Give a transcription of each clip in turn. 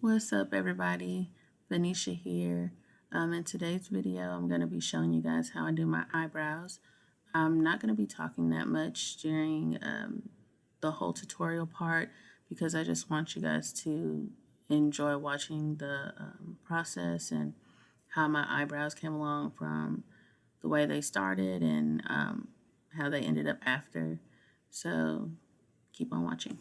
What's up, everybody? Vyneshai here. In today's video, I'm going to be showing you guys how I do my eyebrows. I'm not going to be talking that much during the whole tutorial part because I just want you guys to enjoy watching the process and how my eyebrows came along from the way they started and how they ended up after. So keep on watching.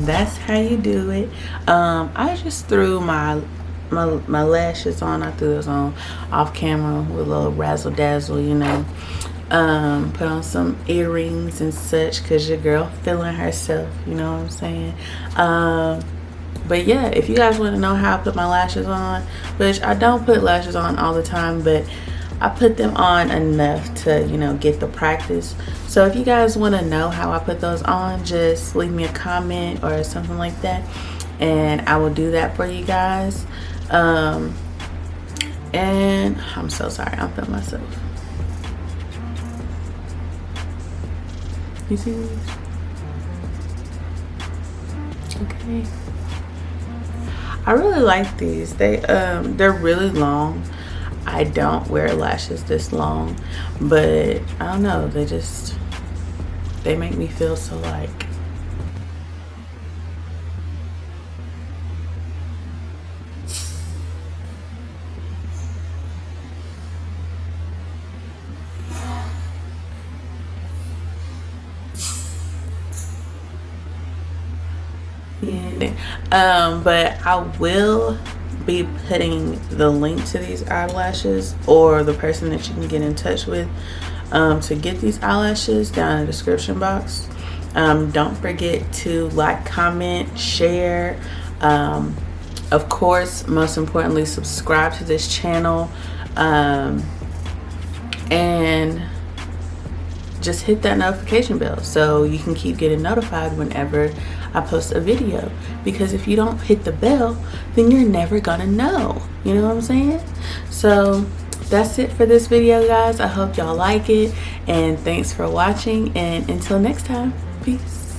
that's how you do it. I just threw my lashes on. I threw those on off camera with a little razzle dazzle, you know. Put on some earrings and such because your girl feeling herself, you know what I'm saying. But yeah, if you guys want to know how I put my lashes on, which I don't put lashes on all the time, but I put them on enough to, you know, get the practice. So if you guys want to know how I put those on, just leave me a comment or something like that, and I will do that for you guys. And I'm so sorry, I'm feeling myself. You see these? Okay. I really like these. They're really long. I don't wear lashes this long, but I don't know, they make me feel so like. But I will be putting the link to these eyelashes, or the person that you can get in touch with to get these eyelashes, down in the description box. Don't forget to like, comment, share. Of course, most importantly, subscribe to this channel, and just hit that notification bell so you can keep getting notified whenever I post a video, because if you don't hit the bell, then you're never gonna know, you know what I'm saying? So that's it for this video, guys. I hope y'all like it, and thanks for watching, and until next time, peace.